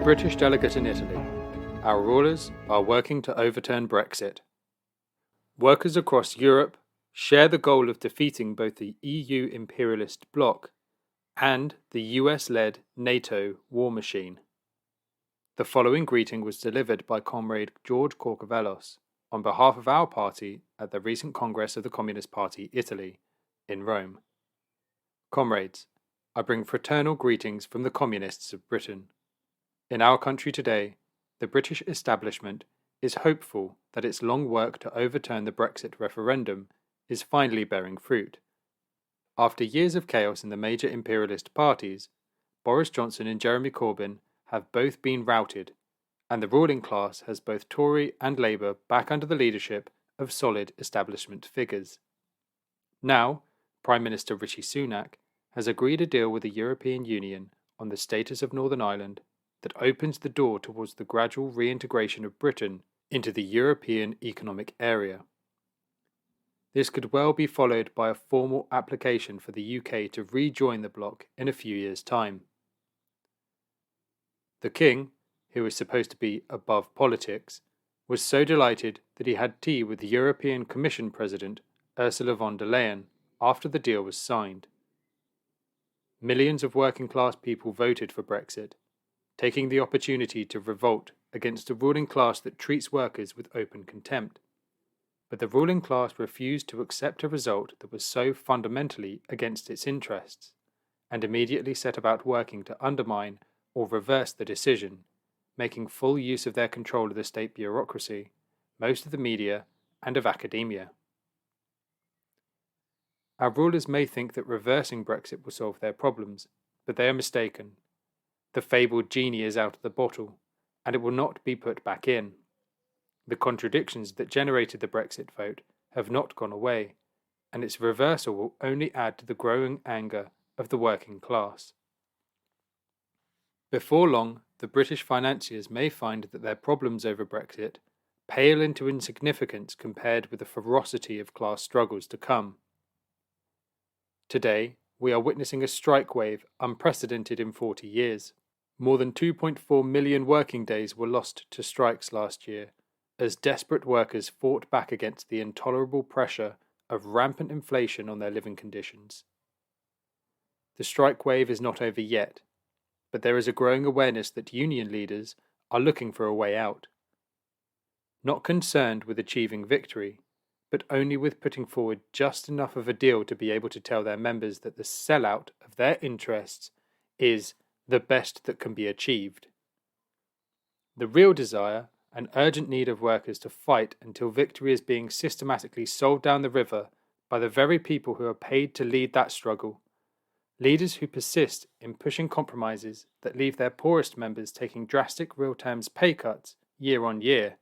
British delegate in Italy. Our rulers are working to overturn Brexit. Workers across Europe share the goal of defeating both the EU imperialist bloc and the US-led NATO war machine. The following greeting was delivered by Comrade George Corcovelos on behalf of our party at the recent Congress of the Communist Party Italy in Rome. Comrades, I bring fraternal greetings from the Communists of Britain. In our country today, the British establishment is hopeful that its long work to overturn the Brexit referendum is finally bearing fruit. After years of chaos in the major imperialist parties, Boris Johnson and Jeremy Corbyn have both been routed, and the ruling class has both Tory and Labour back under the leadership of solid establishment figures. Now, Prime Minister Rishi Sunak has agreed a deal with the European Union on the status of Northern Ireland that opens the door towards the gradual reintegration of Britain into the European Economic Area. This could well be followed by a formal application for the UK to rejoin the bloc in a few years' time. The King, who is supposed to be above politics, was so delighted that he had tea with the European Commission President Ursula von der Leyen after the deal was signed. Millions of working class people voted for Brexit, taking the opportunity to revolt against a ruling class that treats workers with open contempt. But the ruling class refused to accept a result that was so fundamentally against its interests, and immediately set about working to undermine or reverse the decision, making full use of their control of the state bureaucracy, most of the media, and of academia. Our rulers may think that reversing Brexit will solve their problems, but they are mistaken. The fabled genie is out of the bottle, and it will not be put back in. The contradictions that generated the Brexit vote have not gone away, and its reversal will only add to the growing anger of the working class. Before long, the British financiers may find that their problems over Brexit pale into insignificance compared with the ferocity of class struggles to come. Today, we are witnessing a strike wave unprecedented in 40 years. More than 2.4 million working days were lost to strikes last year, as desperate workers fought back against the intolerable pressure of rampant inflation on their living conditions. The strike wave is not over yet, but there is a growing awareness that union leaders are looking for a way out. Not concerned with achieving victory, but only with putting forward just enough of a deal to be able to tell their members that the sellout of their interests is the best that can be achieved. The real desire and urgent need of workers to fight until victory is being systematically sold down the river by the very people who are paid to lead that struggle, leaders who persist in pushing compromises that leave their poorest members taking drastic real terms pay cuts year on year.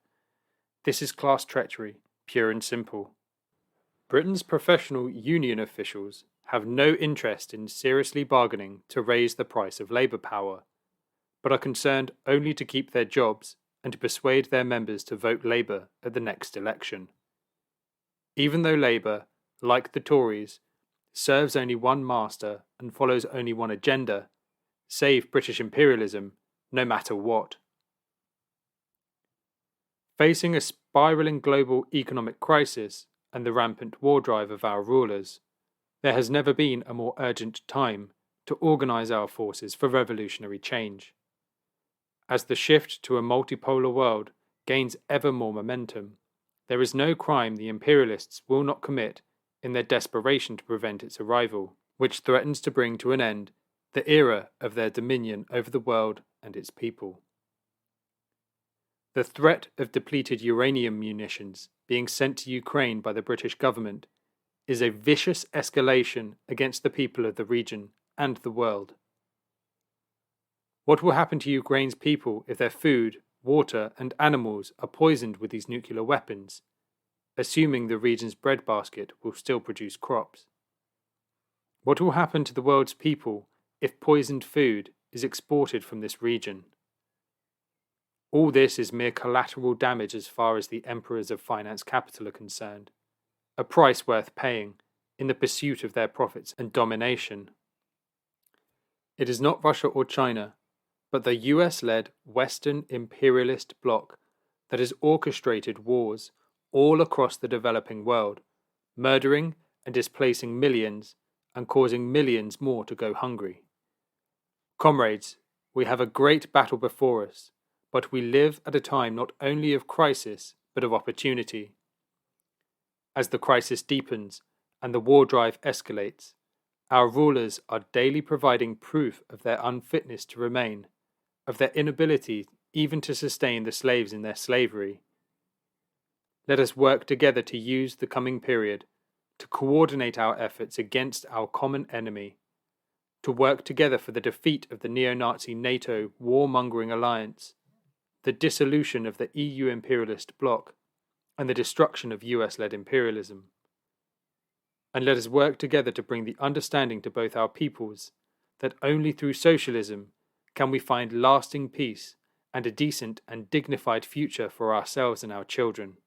This is class treachery, pure and simple. Britain's professional union officials have no interest in seriously bargaining to raise the price of labour power, but are concerned only to keep their jobs and to persuade their members to vote Labour at the next election. Even though Labour, like the Tories, serves only one master and follows only one agenda, save British imperialism, no matter what. Facing a spiralling global economic crisis and the rampant war drive of our rulers, there has never been a more urgent time to organise our forces for revolutionary change. As the shift to a multipolar world gains ever more momentum, there is no crime the imperialists will not commit in their desperation to prevent its arrival, which threatens to bring to an end the era of their dominion over the world and its people. The threat of depleted uranium munitions being sent to Ukraine by the British government is a vicious escalation against the people of the region and the world. What will happen to Ukraine's people if their food, water, and animals are poisoned with these nuclear weapons, assuming the region's breadbasket will still produce crops? What will happen to the world's people if poisoned food is exported from this region? All this is mere collateral damage as far as the emperors of finance capital are concerned, a price worth paying in the pursuit of their profits and domination. It is not Russia or China, but the US-led Western imperialist bloc that has orchestrated wars all across the developing world, murdering and displacing millions and causing millions more to go hungry. Comrades, we have a great battle before us, but we live at a time not only of crisis but of opportunity. As the crisis deepens and the war drive escalates, our rulers are daily providing proof of their unfitness to remain, of their inability even to sustain the slaves in their slavery. Let us work together to use the coming period to coordinate our efforts against our common enemy, to work together for the defeat of the neo-Nazi NATO warmongering alliance, the dissolution of the EU imperialist bloc, and the destruction of US-led imperialism. And let us work together to bring the understanding to both our peoples that only through socialism can we find lasting peace and a decent and dignified future for ourselves and our children.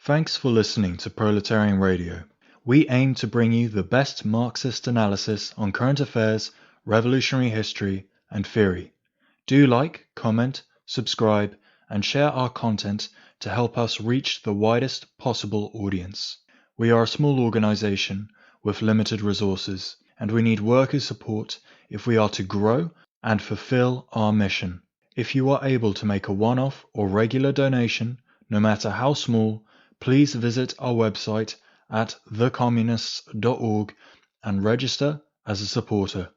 Thanks for listening to Proletarian Radio. We aim to bring you the best Marxist analysis on current affairs, revolutionary history, and theory. Do like, comment, subscribe, and share our content to help us reach the widest possible audience. We are a small organization with limited resources, and we need workers' support if we are to grow and fulfill our mission. If you are able to make a one-off or regular donation, no matter how small, please visit our website at thecommunists.org and register as a supporter.